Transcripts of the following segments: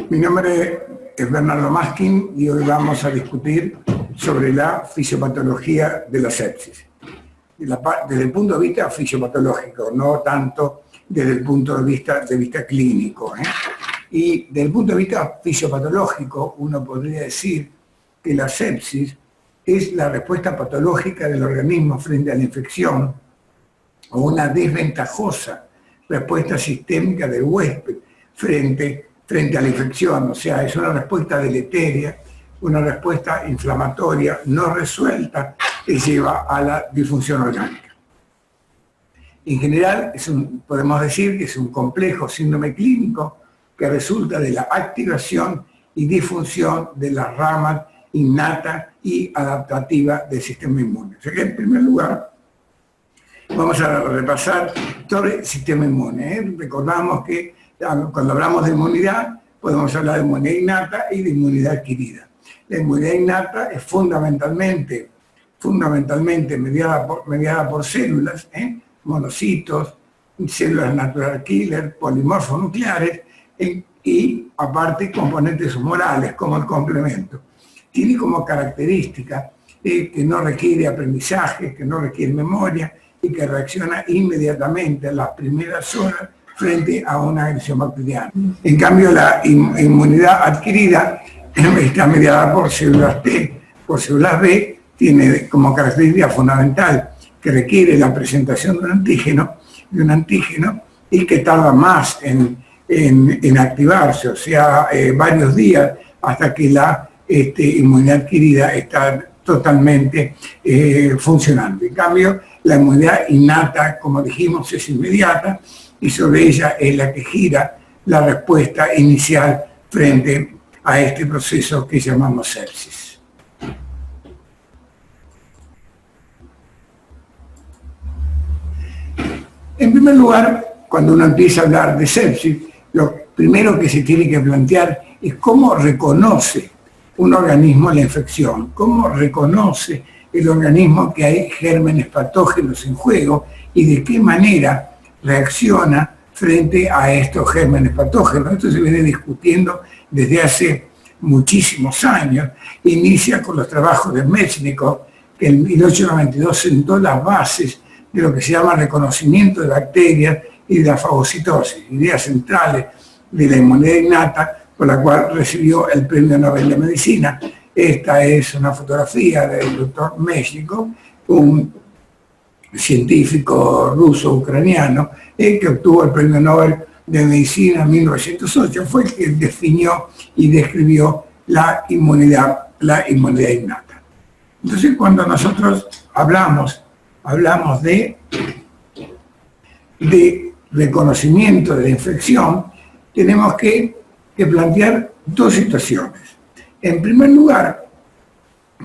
Mi nombre es Bernardo Maskin y hoy vamos a discutir sobre la fisiopatología de la sepsis. Desde el punto de vista fisiopatológico, no tanto desde el punto de vista clínico. Y desde el punto de vista fisiopatológico, uno podría decir que la sepsis es la respuesta patológica del organismo frente a la infección o una desventajosa respuesta sistémica del huésped frente a la infección, o sea, es una respuesta deleteria, una respuesta inflamatoria no resuelta que lleva a la disfunción orgánica. En general, podemos decir que es un complejo síndrome clínico que resulta de la activación y disfunción de las ramas innata y adaptativa del sistema inmune. O sea que, en primer lugar, vamos a repasar sobre el sistema inmune. Recordamos que cuando hablamos de inmunidad, podemos hablar de inmunidad innata y de inmunidad adquirida. La inmunidad innata es fundamentalmente mediada por células, monocitos, células natural killer, polimorfos nucleares, y aparte componentes humorales como el complemento. Tiene como característica que no requiere aprendizaje, que no requiere memoria y que reacciona inmediatamente en las primeras horas frente a una agresión bacteriana. En cambio, la inmunidad adquirida está mediada por células T. Por células B tiene como característica fundamental que requiere la presentación de un antígeno y que tarda más en activarse, o sea, varios días hasta que la inmunidad adquirida está totalmente funcionando. En cambio, la inmunidad innata, como dijimos, es inmediata y sobre ella es la que gira la respuesta inicial frente a este proceso que llamamos sepsis. En primer lugar, cuando uno empieza a hablar de sepsis, lo primero que se tiene que plantear es cómo reconoce un organismo la infección, cómo reconoce el organismo que hay gérmenes patógenos en juego y de qué manera reacciona frente a estos gérmenes patógenos. Esto se viene discutiendo desde hace muchísimos años. Inicia con los trabajos de Metchnikoff, que en 1892 sentó las bases de lo que se llama reconocimiento de bacterias y de la fagocitosis, ideas centrales de la inmunidad innata, por la cual recibió el Premio Nobel de Medicina. Esta es una fotografía del doctor Metchnikoff, un científico ruso-ucraniano, que obtuvo el Premio Nobel de Medicina en 1908, fue el que definió y describió la inmunidad innata. Entonces, cuando nosotros hablamos de reconocimiento de la infección, tenemos que plantear dos situaciones. En primer lugar,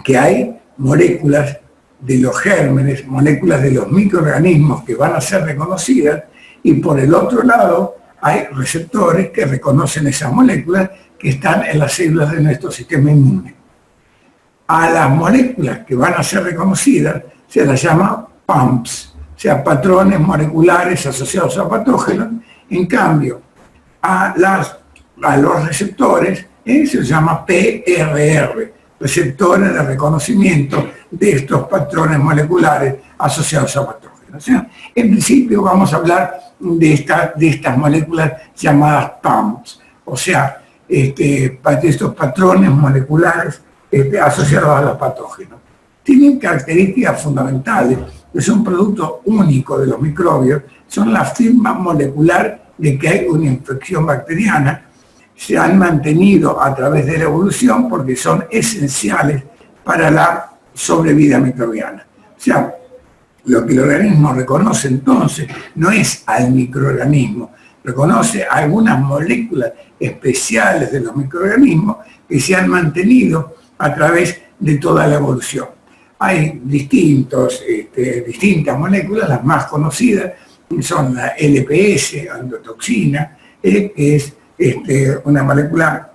que hay moléculas de los gérmenes, moléculas de los microorganismos que van a ser reconocidas, y por el otro lado hay receptores que reconocen esas moléculas que están en las células de nuestro sistema inmune. A las moléculas que van a ser reconocidas se las llama PAMPs, o sea, patrones moleculares asociados a patógenos. En cambio, a los receptores se les llama PRR, receptores de reconocimiento de estos patrones moleculares asociados a patógenos. O sea, en principio vamos a hablar de estas moléculas llamadas PAMPs, o sea, estos patrones moleculares asociados a los patógenos. Tienen características fundamentales, que son producto único de los microbios, son la firma molecular de que hay una infección bacteriana, se han mantenido a través de la evolución porque son esenciales para la sobrevida microbiana. O sea, lo que el organismo reconoce entonces no es al microorganismo, reconoce algunas moléculas especiales de los microorganismos que se han mantenido a través de toda la evolución. Hay distintas moléculas, las más conocidas son la LPS, endotoxina, que es una molécula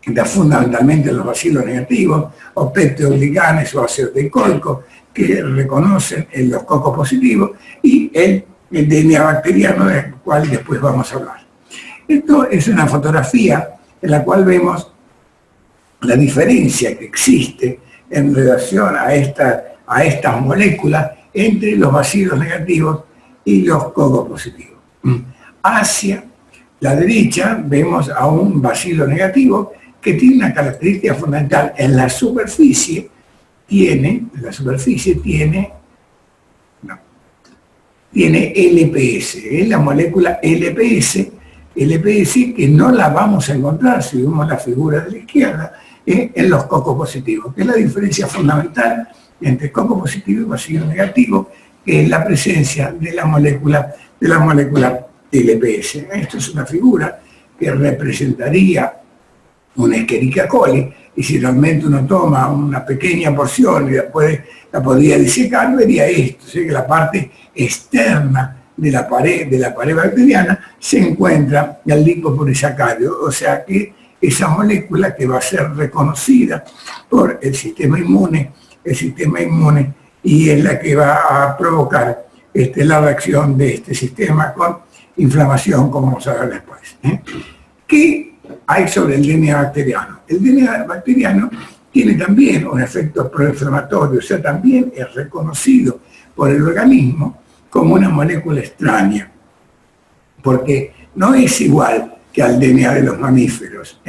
que está fundamentalmente en los bacilos negativos, o peptidoglicanes o ácido teicoico, que reconocen en los cocos positivos, y el DNA bacteriano, del cual después vamos a hablar. Esto es una fotografía en la cual vemos la diferencia que existe en relación a estas moléculas entre los bacilos negativos y los cocos positivos. Hacia la derecha vemos a un bacilo negativo que tiene una característica fundamental. En la superficie tiene LPS, es la molécula LPS que no la vamos a encontrar, si vemos la figura de la izquierda, en los cocos positivos, que es la diferencia fundamental entre coco positivo y bacilo negativo, que es la presencia de la molécula LPS. Esto es una figura que representaría una Escherichia coli, y si realmente uno toma una pequeña porción y después la podría disecar, vería esto, ¿sí? Que la parte externa de la pared bacteriana se encuentra el lipopolisacárido, o sea que esa molécula que va a ser reconocida por el sistema inmune y es la que va a provocar la reacción de este sistema con inflamación, como vamos a ver después. ¿Qué hay sobre el DNA bacteriano? El DNA bacteriano tiene también un efecto proinflamatorio, o sea, también es reconocido por el organismo como una molécula extraña, porque no es igual que al DNA de los mamíferos.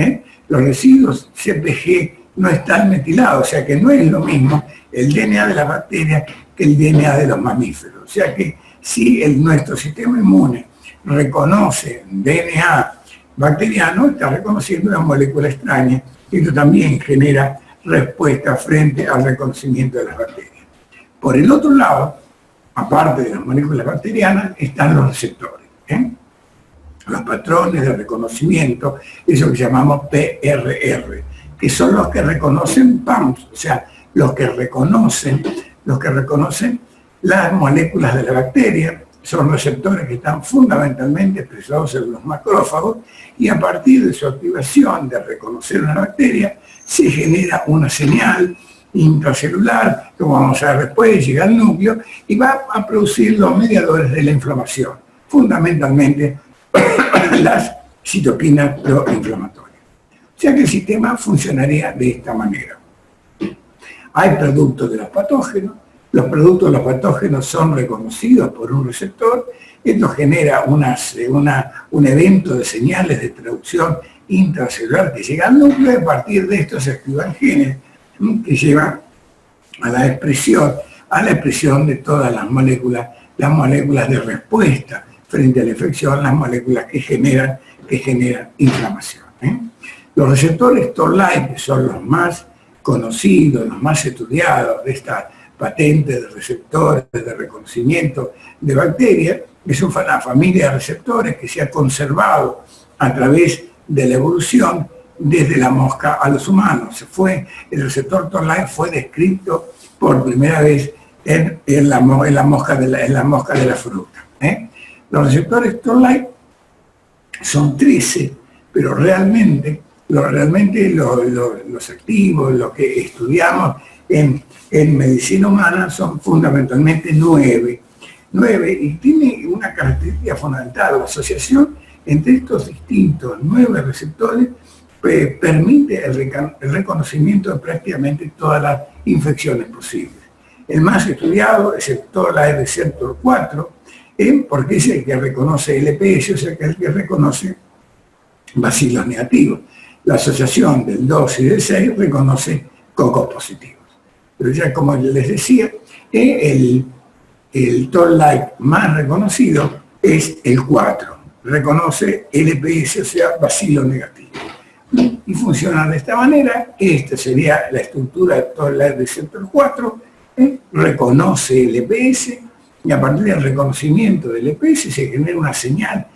Los residuos CpG no están metilados, o sea que no es lo mismo el DNA de las bacterias que el DNA de los mamíferos. O sea que si nuestro sistema inmune reconoce DNA bacteriano, está reconociendo una molécula extraña, y esto también genera respuesta frente al reconocimiento de las bacterias. Por el otro lado, aparte de las moléculas bacterianas, están los receptores, los patrones de reconocimiento, eso que llamamos PRR, que son los que reconocen PAMs, o sea, los que reconocen las moléculas de la bacteria. Son receptores que están fundamentalmente expresados en los macrófagos, y a partir de su activación de reconocer una bacteria se genera una señal intracelular, como vamos a ver después, llega al núcleo y va a producir los mediadores de la inflamación, fundamentalmente las citoquinas proinflamatorias. O sea que el sistema funcionaría de esta manera. Hay productos de los patógenos. Los productos de los patógenos son reconocidos por un receptor. Esto genera un evento de señales de traducción intracelular que llega al núcleo, y a partir de esto se activan genes que llevan a la expresión de todas las moléculas de respuesta frente a la infección, las moléculas que generan inflamación. Los receptores Toll-like, que son los más conocidos, los más estudiados de esta patente de receptores de reconocimiento de bacterias, es una familia de receptores que se ha conservado a través de la evolución desde la mosca a los humanos. El receptor Toll-like fue descrito por primera vez en la mosca de la fruta. Los receptores Toll-like son 13, pero realmente los activos, los que estudiamos en medicina humana, son fundamentalmente 9, y tiene una característica fundamental. La asociación entre estos distintos 9 receptores permite el reconocimiento de prácticamente todas las infecciones posibles. El más estudiado es el Toll-like receptor 4, porque es el que reconoce LPS, o sea que es el que reconoce bacilos negativos. La asociación del 2 y del 6 reconoce cocos positivos. Pero ya, como les decía, el Toll-like más reconocido es el 4. Reconoce LPS, o sea, bacilo negativo. Y funciona de esta manera. Esta sería la estructura del Toll-like receptor 4. Reconoce LPS, y a partir del reconocimiento del LPS se genera una señal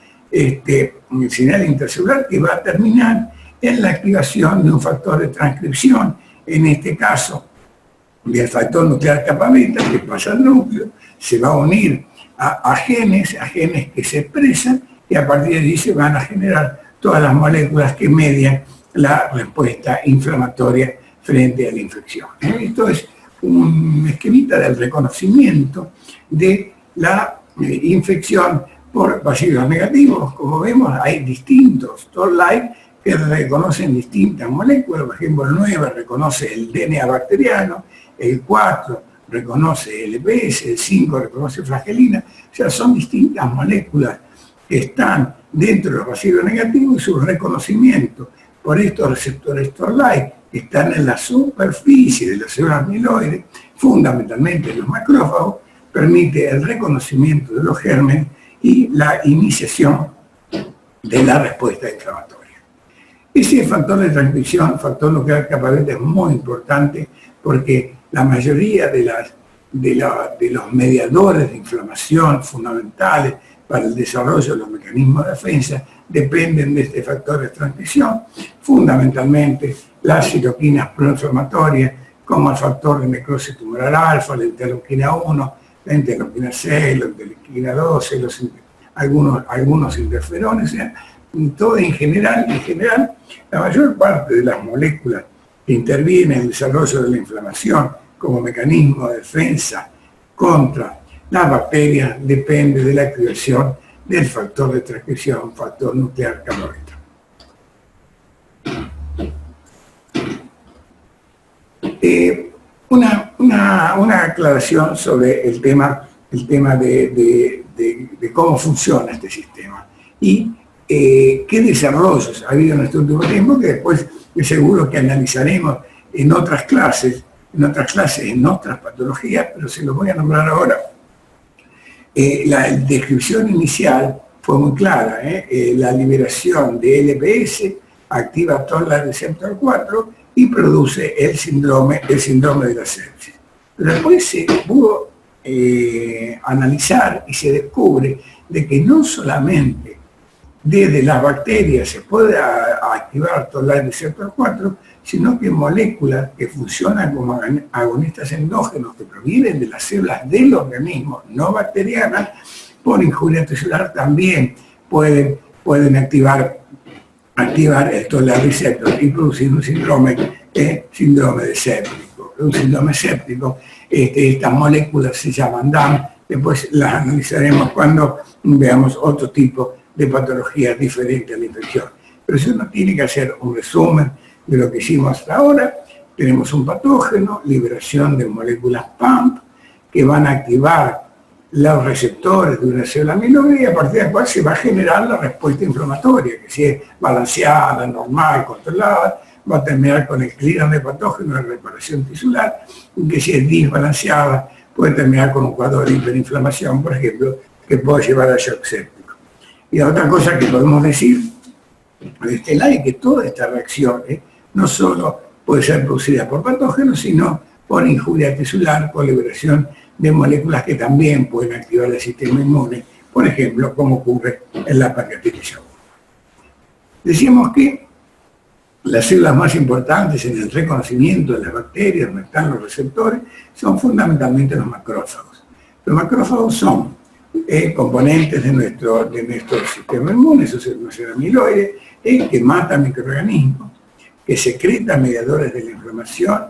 intracelular que va a terminar en la activación de un factor de transcripción, en este caso del factor nuclear kappa beta, que pasa al núcleo, se va a unir a genes que se expresan, y a partir de allí se van a generar todas las moléculas que median la respuesta inflamatoria frente a la infección. Esto es un esquemita del reconocimiento de la infección por bacilos negativos. Como vemos, hay distintos Toll-like que reconocen distintas moléculas. Por ejemplo, el 9 reconoce el DNA bacteriano, el 4 reconoce el EPS, el 5 reconoce flagelina. O sea, son distintas moléculas que están dentro de los bacillos negativos y su reconocimiento por estos receptores Toll-like que están en la superficie de las células amiloides, fundamentalmente en los macrófagos, permite el reconocimiento de los gérmenes y la iniciación de la respuesta inflamatoria. Ese factor de transcripción, factor nuclear capacitor, es muy importante porque la mayoría de los mediadores de inflamación fundamentales para el desarrollo de los mecanismos de defensa dependen de este factor de transcripción, fundamentalmente las citoquinas proinflamatorias, como el factor de necrosis tumoral alfa, la interleuquina 1, la interleuquina 6, la interleuquina 12, algunos interferones, o sea, todo en general, la mayor parte de las moléculas que intervienen en el desarrollo de la inflamación como mecanismo de defensa contra las bacterias depende de la activación del factor de transcripción, factor nuclear capacitor. Una aclaración sobre el tema de cómo funciona este sistema y qué desarrollos ha habido en este último tiempo, que después seguro que analizaremos en otras clases, en otras patologías, pero se los voy a nombrar ahora. La descripción inicial fue muy clara, la liberación de LPS activa Toll-like receptor 4 y produce el síndrome de la sepsis. Pero después se pudo analizar y se descubre de que no solamente desde las bacterias se puede activar Toll-like receptor 4, sino que moléculas que funcionan como agonistas endógenos que provienen de las células del organismo no bacterianas, por injuria celular también pueden activar el Toll-like receptor y producir un síndrome de séptico. Un síndrome séptico, estas moléculas se llaman DAM, después las analizaremos cuando veamos otro tipo de patologías diferentes a la infección. Pero si uno tiene que hacer un resumen de lo que hicimos hasta ahora, tenemos un patógeno, liberación de moléculas PAMP, que van a activar los receptores de una célula amiloide y a partir de la cual se va a generar la respuesta inflamatoria, que si es balanceada, normal, controlada, va a terminar con el clímax de patógeno de reparación tisular, y que si es desbalanceada, puede terminar con un cuadro de hiperinflamación, por ejemplo, que puede llevar a shock séptico. Y la otra cosa que podemos decir de este lado es que toda esta reacción no solo puede ser producida por patógenos, sino por injuria tisular, por liberación de moléculas que también pueden activar el sistema inmune, por ejemplo, como ocurre en la pancreatitis aguda. Decíamos que las células más importantes en el reconocimiento de las bacterias, donde están los receptores, son fundamentalmente los macrófagos. Los macrófagos son componentes de nuestro sistema inmune, esos son amiloides, que matan microorganismos, que secretan mediadores de la inflamación,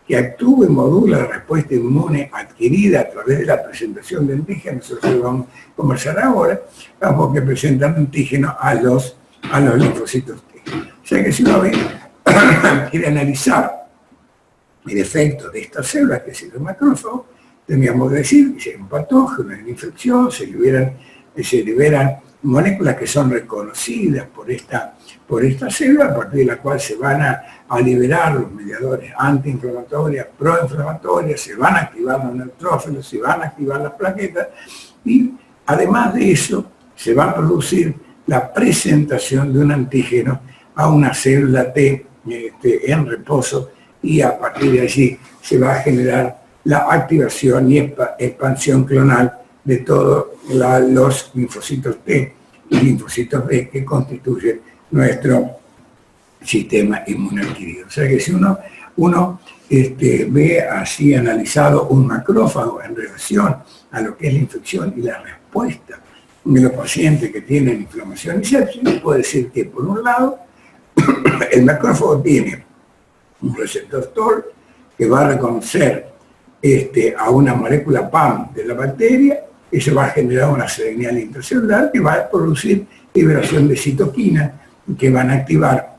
que actúa y modula la respuesta inmune adquirida a través de la presentación de antígenos, eso lo vamos a conversar ahora, porque presentan antígenos a los linfocitos T. O sea que si uno quiere analizar el efecto de estas células, que es el macrófago, tendríamos que decir que si hay un patógeno, hay una infección, se liberan moléculas que son reconocidas por esta célula, a partir de la cual se van a liberar los mediadores antiinflamatorios, proinflamatorios, se van a activar los neutrófilos, se van a activar las plaquetas y además de eso se va a producir la presentación de un antígeno a una célula T en reposo y a partir de allí se va a generar la activación y expansión clonal de todos los linfocitos T y linfocitos B que constituyen nuestro sistema inmune adquirido. O sea que si uno ve así analizado un macrófago en relación a lo que es la infección y la respuesta de los pacientes que tienen inflamación y sepsis, puede decir que por un lado el macrófago tiene un receptor Toll que va a reconocer a una molécula PAM de la bacteria, eso va a generar una señal intracelular que va a producir liberación de citoquinas que van a activar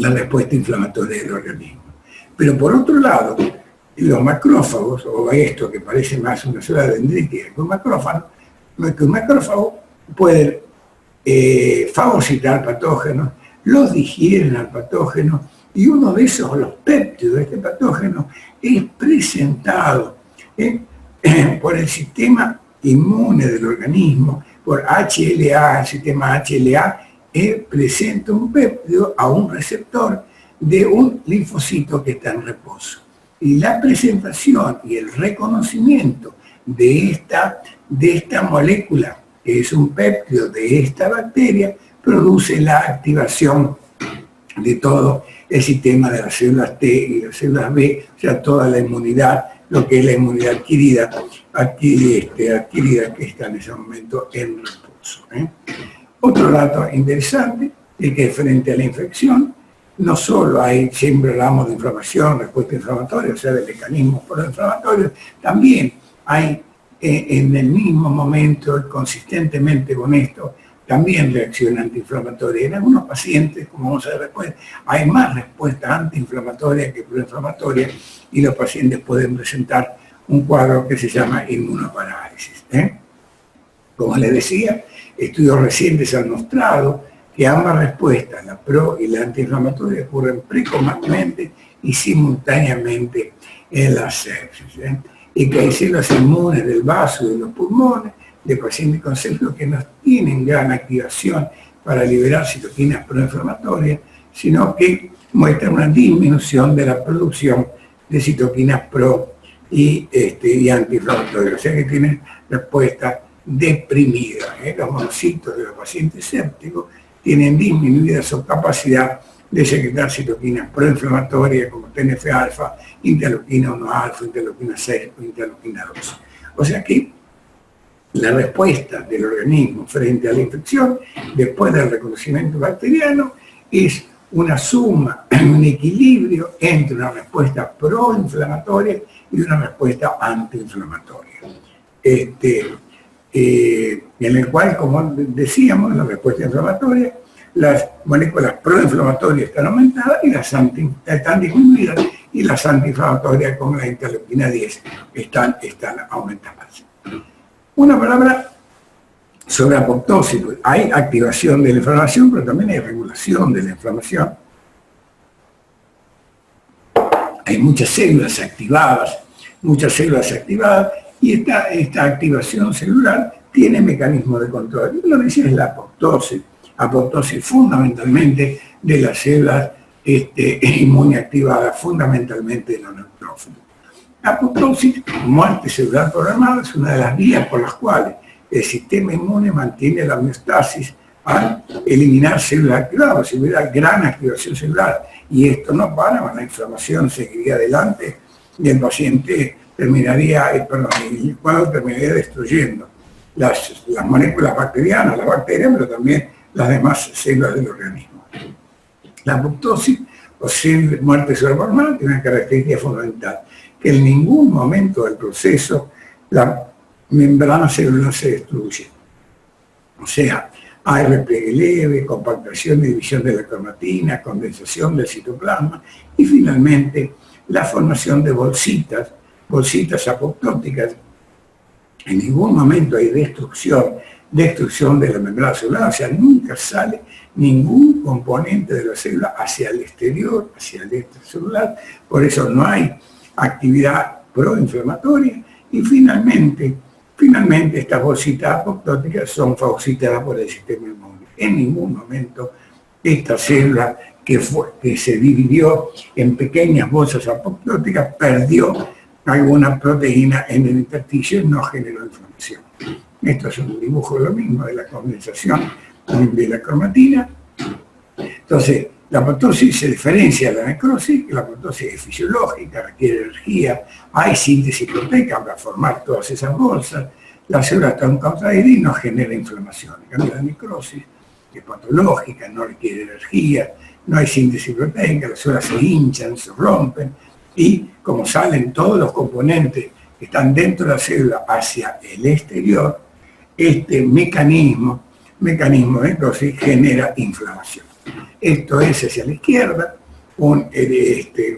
la respuesta inflamatoria del organismo. Pero por otro lado, los macrófagos, o esto que parece más una célula dendrítica que un macrófago, pueden fagocitar patógenos, los digieren al patógeno, y uno de esos, los péptidos de este patógeno, es presentado por el sistema inmune del organismo, por HLA. El sistema HLA presenta un péptido a un receptor de un linfocito que está en reposo. Y la presentación y el reconocimiento de esta molécula, que es un péptido de esta bacteria, produce la activación de todo el sistema de las células T y las células B, o sea, toda la inmunidad, lo que es la inmunidad adquirida que está en ese momento en reposo. Otro dato interesante es que frente a la infección, no solo siempre hablamos de inflamación, respuesta inflamatoria, o sea, de mecanismos proinflamatorios, también hay en el mismo momento y consistentemente con esto, también reacción antiinflamatoria. En algunos pacientes, como vamos a ver después, hay más respuesta antiinflamatoria que proinflamatoria y los pacientes pueden presentar un cuadro que se llama inmunoparálisis. Como les decía, estudios recientes han mostrado que ambas respuestas, la pro y la antiinflamatoria, ocurren precocemente y simultáneamente en la sepsis. Y que hay células inmunes del vaso y de los pulmones de pacientes con sepsis que no tienen gran activación para liberar citoquinas proinflamatorias, sino que muestran una disminución de la producción de citoquinas pro y antiinflamatorias, o sea que tienen respuesta deprimida. Los monocitos de los pacientes sépticos tienen disminuida su capacidad de secretar citoquinas proinflamatorias como TNF-alfa, interleuquina 1-alfa, interleuquina 6 o interleuquina 2. O sea que la respuesta del organismo frente a la infección, después del reconocimiento bacteriano, es una suma, un equilibrio entre una respuesta proinflamatoria y una respuesta antiinflamatoria. En el cual, como decíamos, la respuesta inflamatoria, las moléculas proinflamatorias están aumentadas y las están disminuidas, y las antiinflamatorias, como la interleuquina 10, están aumentadas. Una palabra sobre apoptosis. Hay activación de la inflamación, pero también hay regulación de la inflamación. Hay muchas células activadas, y esta activación celular tiene mecanismos de control. Y lo que dice es la apoptosis fundamentalmente de las células inmunoactivadas, fundamentalmente de los neutrófilos. Apoptosis, muerte celular programada, es una de las vías por las cuales el sistema inmune mantiene la homeostasis al eliminar células activadas, si hubiera gran activación celular. Y esto no para, la inflamación seguiría adelante y el paciente el cuadro terminaría destruyendo las moléculas bacterianas, la bacteria, pero también las demás células del organismo. La apoptosis, o muerte celular programada, tiene una característica fundamental, que en ningún momento del proceso la membrana celular se destruye. O sea, hay repliegue leve, compactación y división de la cromatina, condensación del citoplasma y finalmente la formación de bolsitas apoptóticas. En ningún momento hay destrucción de la membrana celular, o sea, nunca sale ningún componente de la célula hacia el exterior, hacia el extracelular, por eso no hay actividad proinflamatoria y finalmente estas bolsitas apoptóticas son fagocitadas por el sistema inmune. En ningún momento esta célula que se dividió en pequeñas bolsas apoptóticas perdió alguna proteína en el intersticio y no generó inflamación. Esto es un dibujo de lo mismo, de la condensación de la cromatina. Entonces, la apoptosis se diferencia de la necrosis, que la apoptosis es fisiológica, requiere energía, hay síntesis proteica para formar todas esas bolsas, la célula está contraída y no genera inflamación. En cambio, la necrosis es patológica, no requiere energía, no hay síntesis proteica, las células se hinchan, se rompen, y como salen todos los componentes que están dentro de la célula hacia el exterior, este mecanismo de necrosis genera inflamación. Esto es hacia la izquierda, un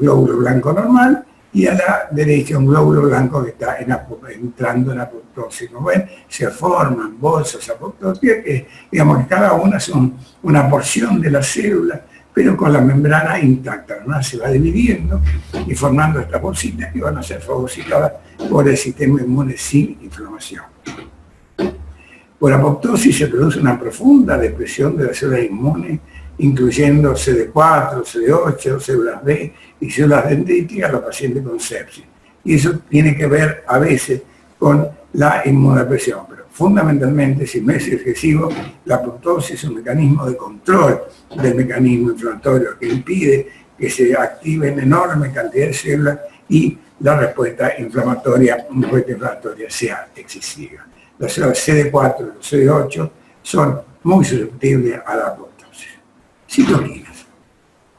glóbulo blanco normal, y a la derecha un glóbulo blanco que está entrando en apoptosis. Como ven, se forman bolsas apoptóticas que, digamos que cada una son una porción de la célula, pero con la membrana intacta. ¿No? Se va dividiendo y formando estas bolsitas que van a ser fagocitadas por el sistema inmune sin inflamación. Por apoptosis se produce una profunda depresión de las células inmunes, incluyendo CD4, CD8, células B y células dendríticas a los pacientes con sepsis. Y eso tiene que ver a veces con la inmunodepresión, pero fundamentalmente, si no es excesivo, la apoptosis es un mecanismo de control del mecanismo inflamatorio que impide que se activen enorme cantidad de células y la respuesta inflamatoria sea excesiva. Las células CD4 y los CD8 son muy susceptibles a la apoptosis. Citoquinas.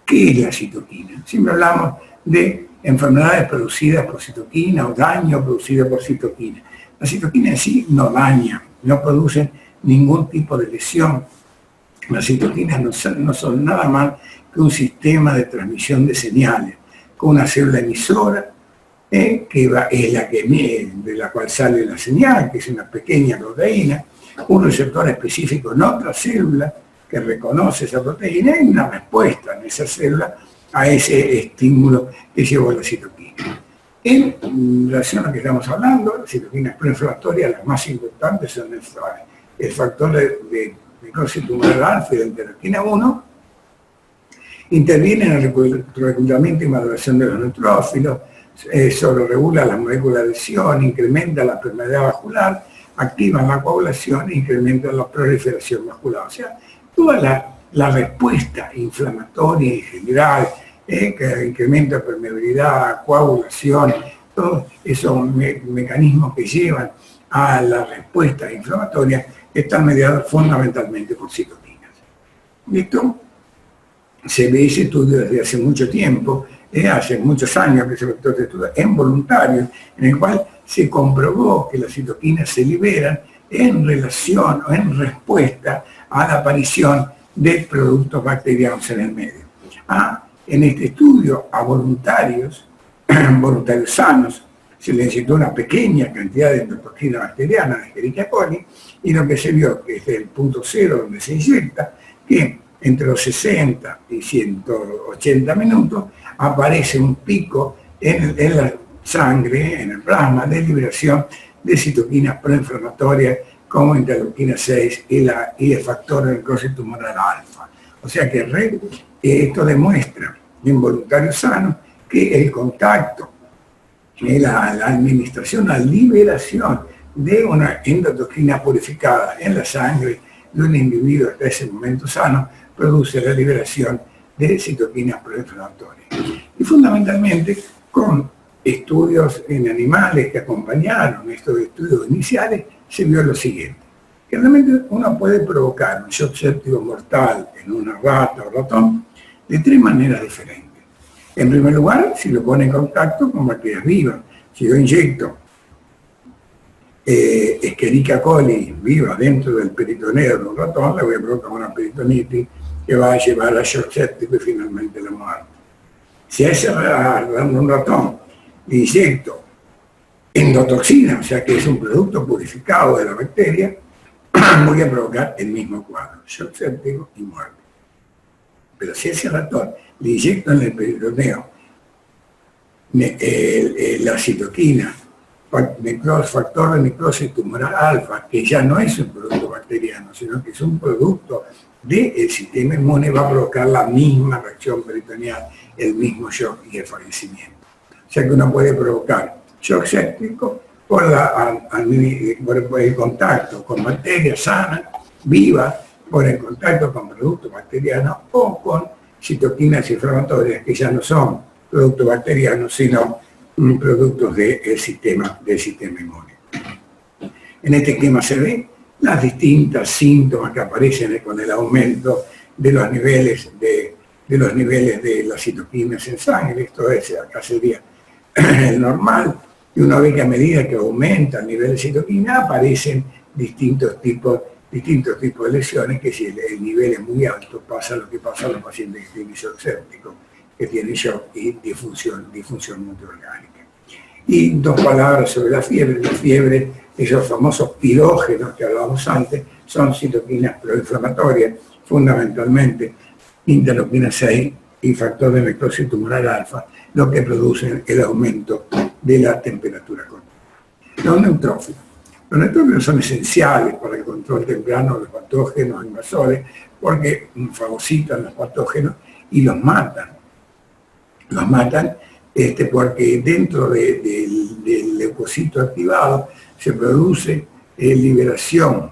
¿Qué es la citoquina? Siempre hablamos de enfermedades producidas por citoquina o daño producido por citoquina. La citoquina en sí no daña, no produce ningún tipo de lesión. Las citoquinas no son nada más que un sistema de transmisión de señales, con una célula emisora, que es la de la cual sale la señal, que es una pequeña proteína, un receptor específico en otra célula que reconoce esa proteína y una respuesta en esa célula a ese estímulo que llevó la citoquina. En relación a lo que estamos hablando, las citoquinas proinflamatorias, las más importantes son el factor de necrosis tumoral alfa y la interleuquina 1, interviene en el reclutamiento y maduración de los neutrófilos, sobreregula las moléculas de lesión, incrementa la permeabilidad vascular, activa la coagulación e incrementa la proliferación vascular. O sea, toda la respuesta inflamatoria en general, que incrementa permeabilidad, coagulación, todos esos mecanismos que llevan a la respuesta inflamatoria están mediados fundamentalmente por citoquinas. Esto se ve ese estudio desde hace mucho tiempo, hace muchos años que se efectuó este estudio en voluntarios, en el cual se comprobó que las citoquinas se liberan en relación o en respuesta a la aparición de productos bacterianos en el medio. En este estudio a voluntarios sanos, se le inyectó una pequeña cantidad de endotoxina bacteriana, de Escherichia coli, y lo que se vio, que es el punto cero donde se inyecta, que entre los 60 y 180 minutos aparece un pico en la sangre, en el plasma, de liberación de citoquinas proinflamatorias como interleuquina 6 y el factor de necrosis tumoral alfa. O sea que esto demuestra en voluntarios sanos que el contacto, la administración, la liberación de una endotoxina purificada en la sangre de un individuo hasta ese momento sano produce la liberación de citoquinas proinflamatorias. Y fundamentalmente con estudios en animales que acompañaron estos estudios iniciales, se vio lo siguiente, que realmente uno puede provocar un shock séptico mortal en una rata o ratón de tres maneras diferentes. En primer lugar, si lo pone en contacto con bacterias vivas. Si yo inyecto Escherichia coli viva dentro del peritoneo de un ratón, le voy a provocar una peritonitis que va a llevar a shock séptico y finalmente la muerte. Si a ese un ratón le inyecto endotoxina, o sea que es un producto purificado de la bacteria, voy a provocar el mismo cuadro, shock séptico y muerte. Pero si a ese ratón le inyecto en el peritoneo la citoquina, factor de necrosis tumoral alfa, que ya no es un producto bacteriano, sino que es un producto del sistema inmune, va a provocar la misma reacción peritoneal, el mismo shock y el fallecimiento. O sea que uno puede provocar shock séptico por el contacto con bacterias sanas, vivas, por el contacto con productos bacterianos o con citoquinas inflamatorias que ya no son productos bacterianos, sino productos del sistema inmune. En este esquema se ven las distintas síntomas que aparecen con el aumento de los niveles de las citoquinas en sangre. Esto es, acá sería el normal, y uno ve que a medida que aumenta el nivel de citoquina aparecen distintos tipos distintos tipos de lesiones, que si el nivel es muy alto, pasa lo que pasa a los pacientes que tienen shock séptico, que tienen shock y disfunción multiorgánica. Y dos palabras sobre la fiebre. La fiebre, esos famosos pirógenos que hablábamos antes, son citoquinas proinflamatorias, fundamentalmente interleuquina 6 y factor de necrosis tumoral alfa, lo que producen el aumento de la temperatura corporal. Los neutrófilos son esenciales para el control temprano de los patógenos invasores porque fagocitan los patógenos y los matan. Los matan porque dentro del leucocito activado se produce liberación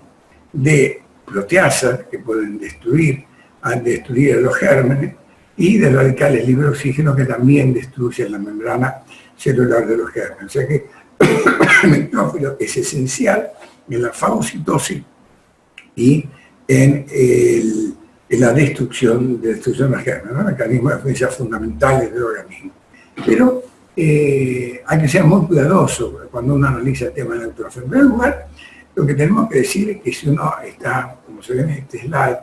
de proteasas que pueden destruir a los gérmenes y de radicales libres de oxígeno que también destruyen la membrana celular de los gérmenes. O sea que el neutrófilo es esencial en la fagocitosis y en la destrucción de los gérmenes, ¿no? Mecanismos de defensa fundamentales del organismo. Pero hay que ser muy cuidadoso cuando uno analiza el tema del neutrófilo. En primer lugar, lo que tenemos que decir es que si uno está, como se ve en este slide,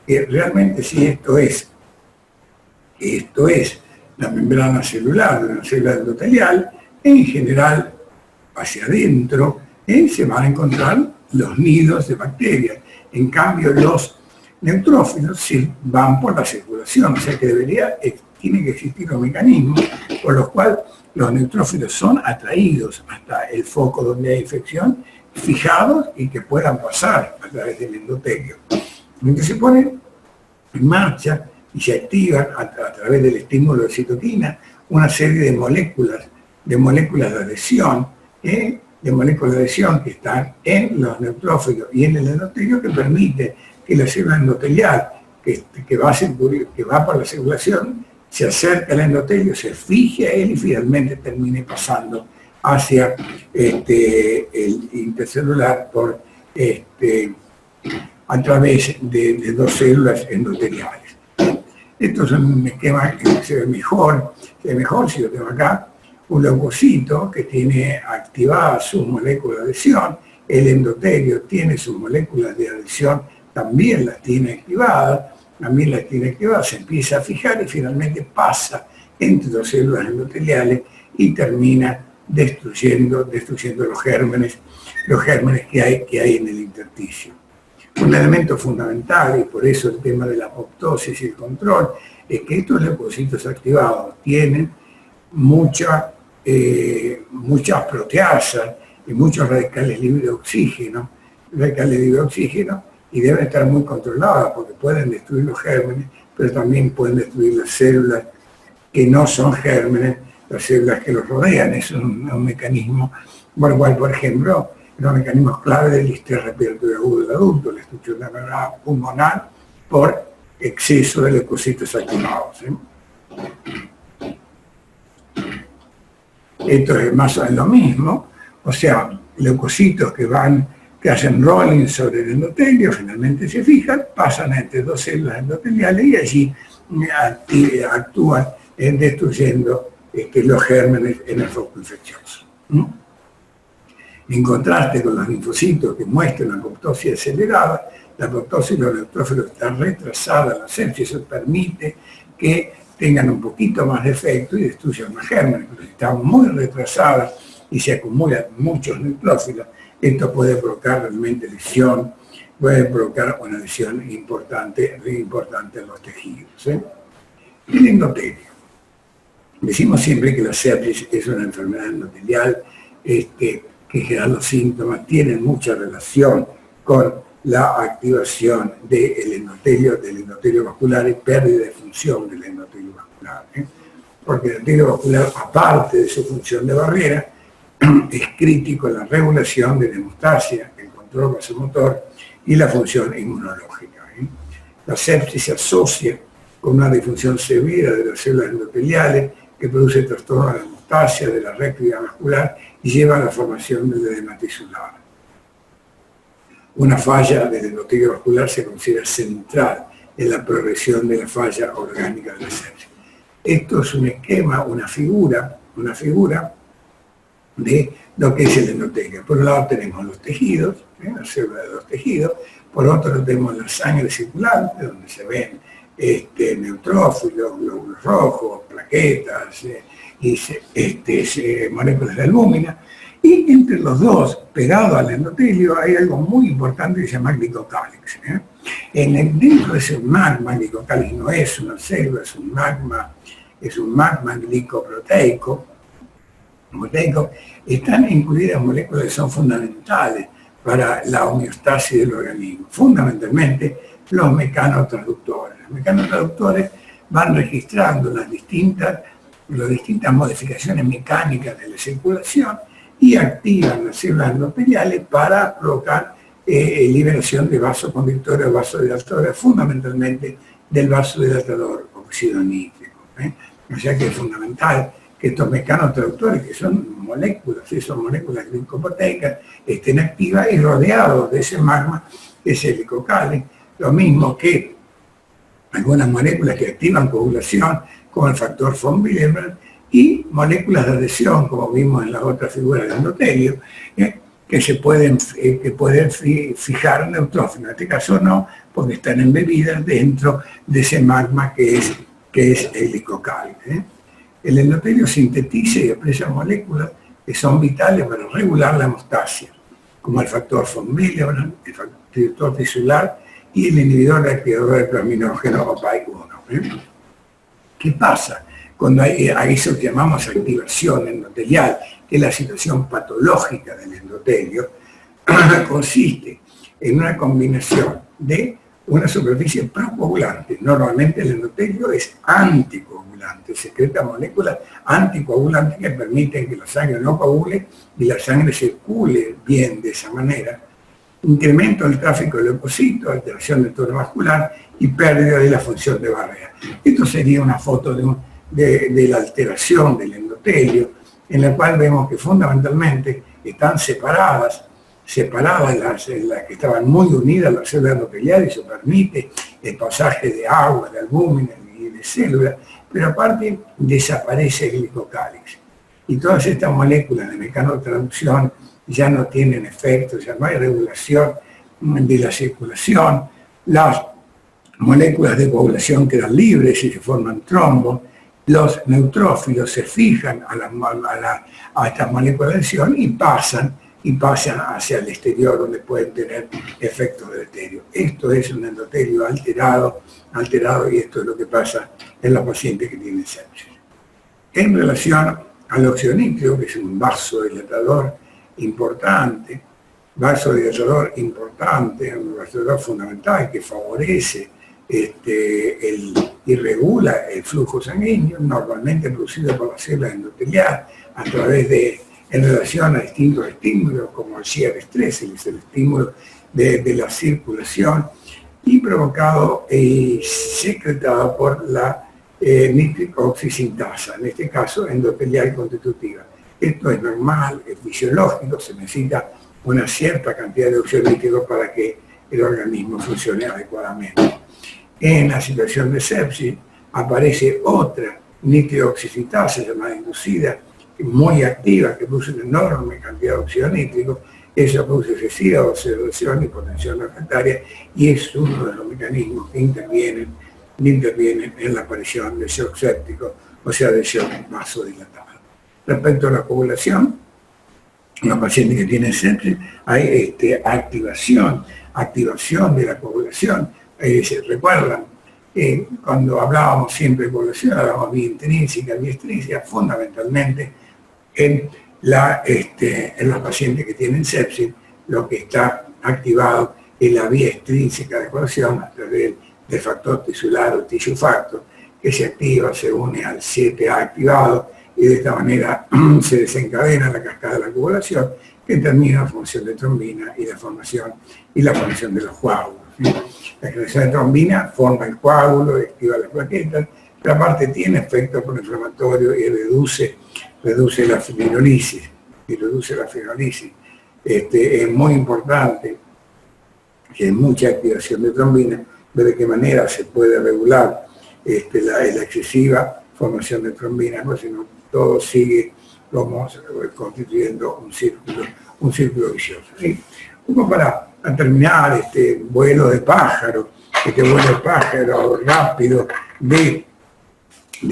que realmente si esto es la membrana celular de una célula endotelial, en general, hacia adentro, se van a encontrar los nidos de bacterias. En cambio, los neutrófilos sí van por la circulación, o sea que tiene que existir un mecanismo por los cuales los neutrófilos son atraídos hasta el foco donde hay infección, fijados y que puedan pasar a través del endotelio. Entonces se ponen en marcha y se activan a través del estímulo de citoquina una serie de moléculas de adhesión, que están en los neutrófilos y en el endotelio, que permite que la célula endotelial que va por la circulación se acerque al endotelio, se fije a él y finalmente termine pasando hacia el intercelular a través de dos células endoteliales. Esto es un esquema que se ve mejor si lo tengo acá, un leucocito que tiene activadas sus moléculas de adhesión, el endotelio tiene sus moléculas de adhesión, también las tiene activadas, se empieza a fijar y finalmente pasa entre dos células endoteliales y termina destruyendo los gérmenes que hay en el intersticio. Un elemento fundamental, y por eso el tema de la apoptosis y el control, es que estos leucocitos activados tienen muchas proteasas y muchos radicales libres de oxígeno, y deben estar muy controladas porque pueden destruir los gérmenes, pero también pueden destruir las células que no son gérmenes, las células que los rodean. Es un mecanismo, por el cual, por ejemplo, los mecanismos clave del estrés respiratorio agudo del adulto, la destrucción de la membrana pulmonar por exceso de leucocitos activados. Esto es más o menos lo mismo, o sea, leucocitos que hacen rolling sobre el endotelio, finalmente se fijan, pasan entre dos células endoteliales y allí actúan destruyendo los gérmenes en el foco infeccioso. En contraste con los linfocitos que muestran la apoptosis acelerada, la apoptosis de los neutrófilos está retrasada, la sepsis, eso permite que tengan un poquito más de efecto y destruyan más gérmenes, pero si está muy retrasada y se acumulan muchos neutrófilos, esto puede provocar realmente lesión, puede provocar una lesión importante en los tejidos. El endotelio. Decimos siempre que la sepsis es una enfermedad endotelial, que en general los síntomas tienen mucha relación con la activación del endotelio vascular y pérdida de función del endotelio vascular. Porque el endotelio vascular, aparte de su función de barrera, es crítico en la regulación de la hemostasia, el control vasomotor y la función inmunológica. La sepsis se asocia con una disfunción severa de las células endoteliales que produce trastorno de la hemostasia, de la reactividad vascular y lleva a la formación del edema tisular. Una falla del endotelio vascular se considera central en la progresión de la falla orgánica de la sepsis. Esto es un esquema, una figura de lo que es el endotelio. Por un lado tenemos los tejidos, la célula de los tejidos. Por otro tenemos la sangre circulante, donde se ven neutrófilos, glóbulos rojos, plaquetas y moléculas de albúmina. Y entre los dos, pegado al endotelio, hay algo muy importante que se llama glicocálix. Dentro de ese magma, glicocálix no es una célula, es un magma glicoproteico. Están incluidas moléculas que son fundamentales para la homeostasis del organismo, fundamentalmente los mecanotransductores. Los mecanotransductores van registrando las distintas modificaciones mecánicas de la circulación y activan las células endoteliales para provocar liberación de vasoconductores o vasodilatadores, fundamentalmente del vasodilatador óxido nítrico. O sea que es fundamental que estos mecanotransductores, que son moléculas glicoproteicas, estén activas y rodeados de ese magma que es el glicocálix. Lo mismo que algunas moléculas que activan coagulación, como el factor von Willebrand, y moléculas de adhesión, como vimos en la otra figura del endotelio, que pueden fijar neutrófilos. En este caso no, porque están embebidas dentro de ese magma que es el glicocálix. El endotelio sintetiza y expresa moléculas que son vitales para regular la hemostasia, como el factor von Willebrand, el factor tisular y el inhibidor reactivador del plasminógeno OPAI-1. ¿Qué pasa cuando hay eso que llamamos activación endotelial, que es la situación patológica del endotelio? Consiste en una combinación de una superficie procoagulante. Normalmente el endotelio es anticoagulante, secreta moléculas anticoagulantes que permiten que la sangre no coagule y la sangre circule bien de esa manera. Incremento del tráfico de leucocitos, alteración del tono vascular y pérdida de la función de barrera. Esto sería una foto de la alteración del endotelio, en la cual vemos que fundamentalmente están separadas las que estaban muy unidas las células endoteliales, y eso permite el pasaje de agua, de albúmina y de células, pero aparte desaparece el glicocálix. Y todas estas moléculas de mecanotransducción ya no tienen efecto, ya no hay regulación de la circulación, las moléculas de coagulación quedan libres y se forman trombos, los neutrófilos se fijan a estas moléculas de adhesión y pasan hacia el exterior, donde pueden tener efectos deleterios. Esto es un endotelio alterado, y esto es lo que pasa en los pacientes que tienen sepsis. En relación al óxido nítrico, que es un vasodilatador importante, un vasodilatador fundamental que favorece y regula el flujo sanguíneo, normalmente producido por la célula endotelial a través en relación a distintos estímulos, como el shear stress, es el estímulo de la circulación, y provocado y secretado por la nitrooxisintasa, en este caso endotelial constitutiva. Esto es normal, es fisiológico, se necesita una cierta cantidad de óxido nítrico para que el organismo funcione adecuadamente. En la situación de sepsis aparece otra nitrooxisintasa llamada inducida, muy activa, que produce una enorme cantidad de óxido nítrico. Eso produce excesiva oxidación y potencial refractaria, y es uno de los mecanismos que intervienen en la aparición de shock séptico, o sea, de shock vasodilatado. Respecto a la coagulación, en los pacientes que tienen sepsis hay activación de la coagulación. Se recuerdan, cuando hablábamos siempre de coagulación, hablábamos vía intrínseca, vía extrínseca, fundamentalmente en los pacientes que tienen sepsis, lo que está activado es la vía extrínseca de coagulación a través del factor tisular o tissue factor, que se activa, se une al 7A activado, y de esta manera se desencadena la cascada de la coagulación, que termina la formación de trombina y la formación de los coágulos. La generación de trombina forma el coágulo, activa las plaquetas, pero aparte tiene efecto proinflamatorio y reduce la fibrinolisis. Es muy importante que hay mucha activación de trombina, ver de qué manera se puede regular la excesiva formación de trombina, porque si no todo sigue como constituyendo un círculo vicioso. ¿Sí? como para terminar este vuelo de pájaro rápido de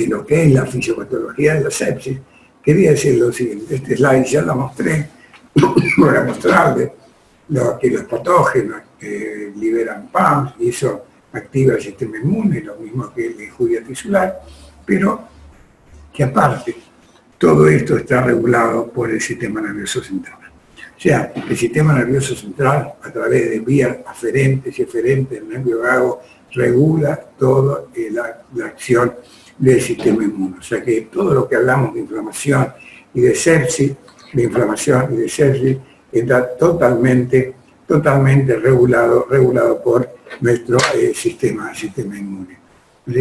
lo que es la fisiopatología de la sepsis, quería decir lo siguiente. Este slide ya lo mostré para mostrarles que los patógenos liberan PAMS y eso activa el sistema inmune, lo mismo que la injuria tisular, pero que aparte todo esto está regulado por el sistema nervioso central. O sea, el sistema nervioso central, a través de vías aferentes y eferentes del nervio vago, regula toda la acción del sistema inmune. O sea que todo lo que hablamos de inflamación y de sepsis, está totalmente regulado por nuestro sistema inmune.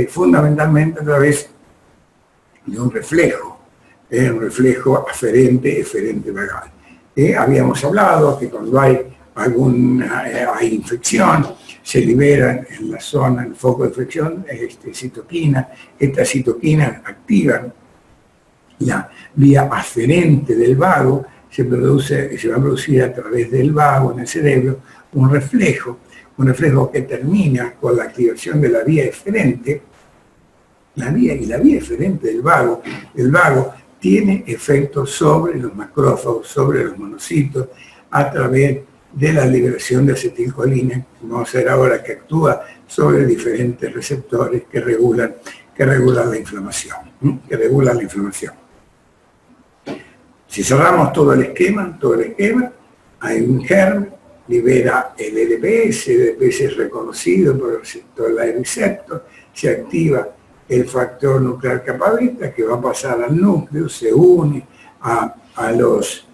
Fundamentalmente a través de un reflejo aferente vagal. Habíamos hablado que cuando hay hay infección, se liberan en la zona, en el foco de infección, citoquina. Estas citoquinas activan la vía aferente del vago, se va a producir a través del vago en el cerebro un reflejo que termina con la activación de la vía eferente. La vía eferente del vago, tiene efectos sobre los macrófagos, sobre los monocitos, a través de la liberación de acetilcolina, vamos a ver ahora, que actúa sobre diferentes receptores que regulan la inflamación. Si cerramos todo el esquema, hay un germen, libera el EDPS es reconocido por el receptor Light Receptor, se activa el factor nuclear kappa beta que va a pasar al núcleo, se une a los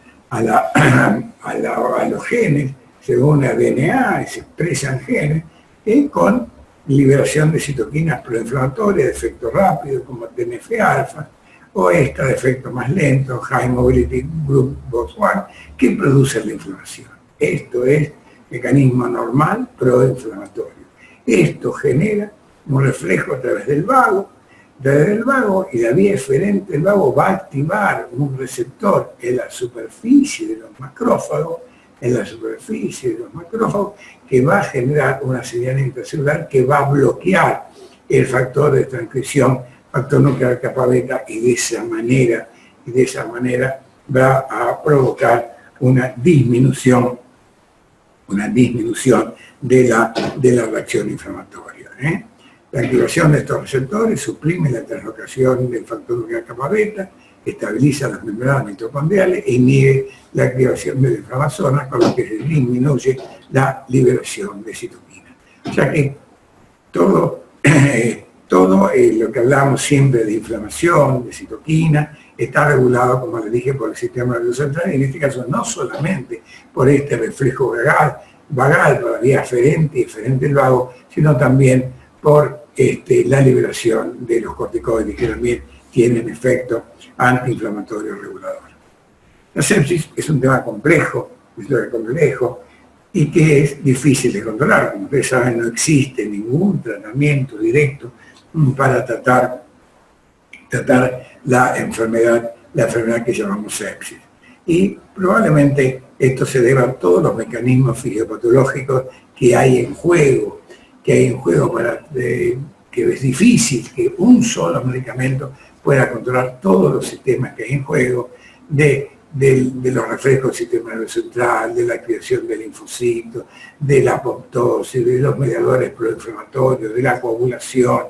genes, se une a DNA, se expresan genes, y con liberación de citoquinas proinflamatorias de efecto rápido, como TNF-alfa, o esta de efecto más lento, High Mobility Group BOX1, que produce la inflamación. Esto es mecanismo normal proinflamatorio. Esto genera un reflejo a través del vago, y la vía eferente del vago va a activar un receptor en la superficie de los macrófagos, que va a generar una señal intracelular que va a bloquear el factor de transcripción, factor nuclear kappa beta, y de esa manera va a provocar una disminución de la reacción inflamatoria. La activación de estos receptores suprime la translocación del factor nuclear kappa beta, estabiliza las membranas mitocondriales e inhibe la activación de la inflamasona, con lo que se disminuye la liberación de citoquinas. O sea que todo lo que hablamos siempre de inflamación, de citoquina, está regulado, como les dije, por el sistema nervioso central, y en este caso no solamente por este reflejo vagal por la vía aferente y eferente del vago, sino también por la liberación de los corticoides, que también tienen efecto antiinflamatorio regulador. La sepsis es un tema complejo, y que es difícil de controlar. Como ustedes saben, no existe ningún tratamiento directo para tratar la enfermedad que llamamos sepsis. Y probablemente esto se deba a todos los mecanismos fisiopatológicos que hay en juego, que es difícil que un solo medicamento pueda controlar todos los sistemas que hay en juego, de los reflejos del sistema nervioso central, de la activación del linfocito, de la apoptosis, de los mediadores proinflamatorios, de la coagulación,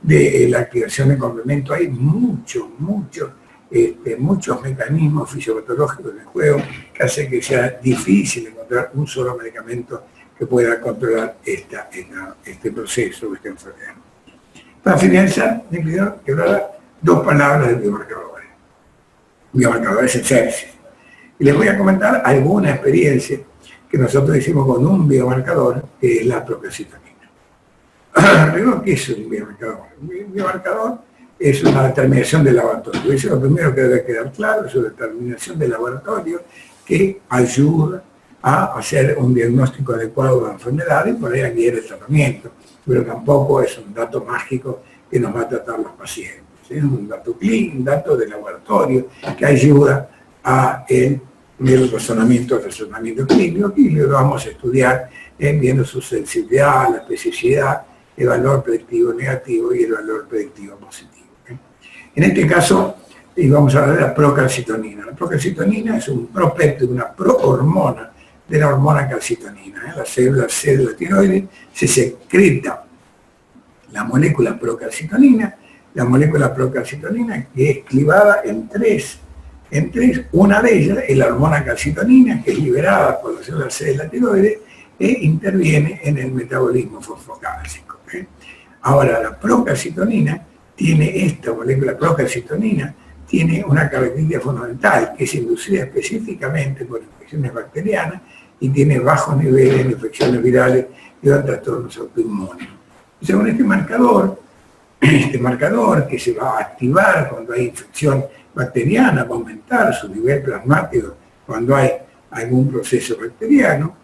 de la activación de complemento. Hay muchos mecanismos fisiopatológicos en el juego que hacen que sea difícil encontrar un solo medicamento que pueda controlar este proceso, esta enfermedad. Para finalizar, me pido que hablara dos palabras de biomarcadores en sepsis. Y les voy a comentar alguna experiencia que nosotros hicimos con un biomarcador, que es la procalcitonina. Primero, ¿qué es un biomarcador? Un biomarcador es una determinación de laboratorio. Eso es lo primero que debe quedar claro, es una determinación de laboratorio que ayuda a hacer un diagnóstico adecuado de la enfermedad y por ahí guiar el tratamiento. Pero tampoco es un dato mágico que nos va a tratar los pacientes. Es un dato clínico, un dato de laboratorio que ayuda a del razonamiento clínico, y lo vamos a estudiar viendo su sensibilidad, la especificidad, el valor predictivo negativo y el valor predictivo positivo. En este caso, vamos a hablar de la procalcitonina. La procalcitonina es un propéptido, una prohormona de la hormona calcitonina. En la célula tiroides se secreta la molécula procalcitonina que es clivada en tres. Una de ellas es la hormona calcitonina, que es liberada por la célula C de la tiroides e interviene en el metabolismo fosfocálcico. Ahora, la procalcitonina esta molécula procalcitonina tiene una característica fundamental, que es inducida específicamente por infecciones bacterianas y tiene bajos niveles de infecciones virales y de trastornos autoinmunes. Según este marcador que se va a activar cuando hay infección bacteriana, va a aumentar su nivel plasmático cuando hay algún proceso bacteriano,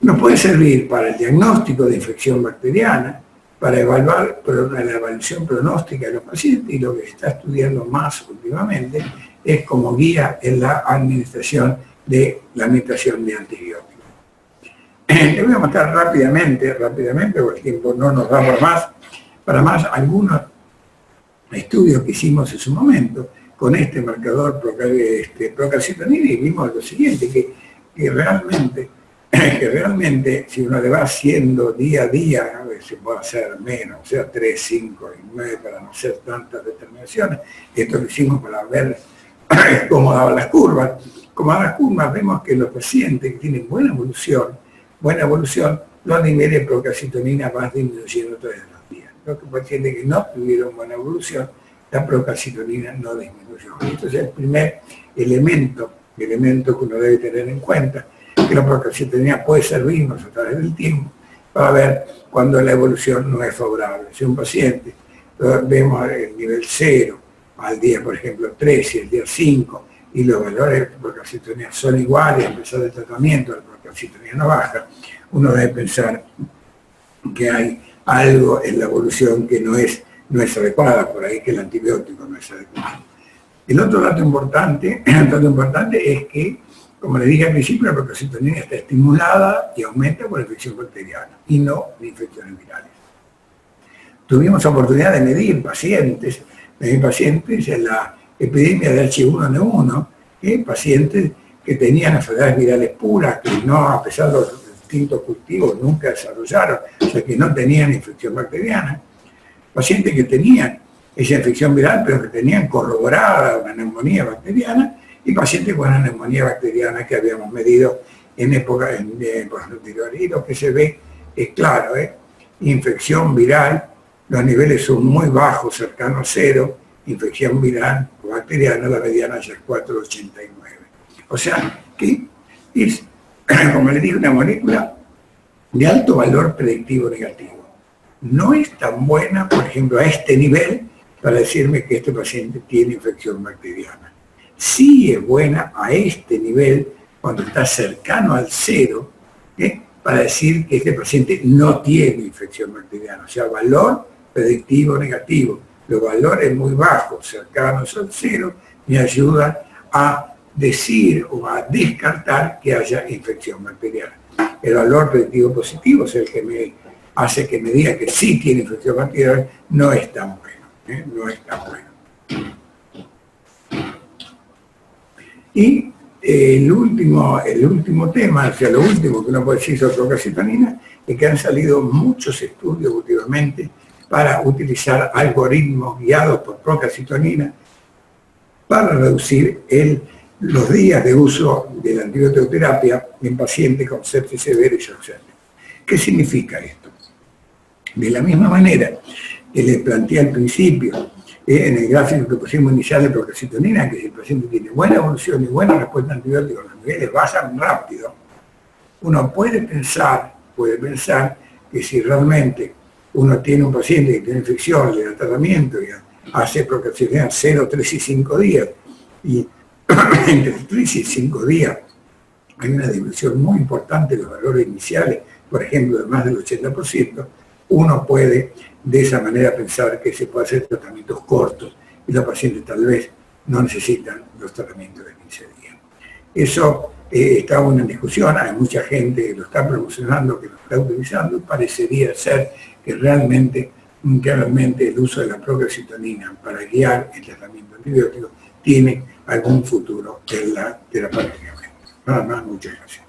nos puede servir para el diagnóstico de infección bacteriana, para evaluar la evaluación pronóstica de los pacientes, y lo que se está estudiando más últimamente es como guía en la administración de antibióticos. Les voy a mostrar rápidamente, porque el tiempo no nos da para más algunos estudios que hicimos en su momento con este marcador procalcitonina, y vimos lo siguiente, que realmente si uno le va haciendo día a día, a veces se puede hacer menos, o sea, 3, 5 y 9 para no hacer tantas determinaciones. Esto lo hicimos para ver cómo daban las curvas. Como daban las curvas, vemos que los pacientes que tienen buena evolución, los niveles de procalcitonina van disminuyendo todos los días. Los pacientes que no tuvieron buena evolución, la procalcitonina no disminuyó. Esto es el primer elemento que uno debe tener en cuenta, que la procalcitonina puede servirnos a través del tiempo para ver cuando la evolución no es favorable. Si un paciente vemos el nivel 0 al día, por ejemplo, 3 y el día 5, y los valores de procalcitonina son iguales, a pesar del tratamiento, la procalcitonina no baja, uno debe pensar que hay algo en la evolución que no es adecuada, por ahí que el antibiótico no es adecuado. El otro dato importante es que, como le dije al principio, la procalcitonina está estimulada y aumenta por infección bacteriana y no de infecciones virales. Tuvimos oportunidad de medir pacientes en la epidemia de H1N1, pacientes que tenían enfermedades virales puras, que no, a pesar de los distintos cultivos, nunca desarrollaron, o sea, que no tenían infección bacteriana. Pacientes que tenían esa infección viral, pero que tenían corroborada una neumonía bacteriana, y pacientes con una neumonía bacteriana que habíamos medido en épocas anteriores. Y lo que se ve es claro, infección viral, los niveles son muy bajos, cercanos a 0, infección viral o bacteriana, la mediana ya es 4,89. O sea, que es, como les dije, una molécula de alto valor predictivo negativo. No es tan buena, por ejemplo, a este nivel, para decirme que este paciente tiene infección bacteriana. Sí es buena a este nivel, cuando está cercano al 0, para decir que este paciente no tiene infección bacteriana. O sea, valor predictivo negativo. Los valores muy bajos, cercanos al 0, me ayudan a decir o a descartar que haya infección bacteriana. El valor predictivo positivo es el que me hace que me diga que sí tiene infección bacteriana, no es tan bueno. No es tan bueno. Y el último tema, o sea, lo último que uno puede decir sobre procalcitonina, es que han salido muchos estudios últimamente para utilizar algoritmos guiados por procalcitonina para reducir los días de uso de la antibioterapia en pacientes con sepsis severa y shock séptico. ¿Qué significa esto? De la misma manera que les planteé al principio, en el gráfico que pusimos inicial de procalcitonina, que si el paciente tiene buena evolución y buena respuesta a antibióticos, los niveles bajan rápido, uno puede pensar que si realmente uno tiene un paciente que tiene infección, le da tratamiento y hace procalcitonina 0, 3 y 5 días, y entre 3 y 5 días hay una disminución muy importante de los valores iniciales, por ejemplo, de más del 80%, uno puede de esa manera pensar que se puede hacer tratamientos cortos y los pacientes tal vez no necesitan los tratamientos de 15 días. Eso está aún en discusión, hay mucha gente que lo está promocionando, que lo está utilizando, parecería ser que realmente el uso de la procalcitonina para guiar el tratamiento antibiótico tiene algún futuro en la terapia. Nada más, muchas gracias.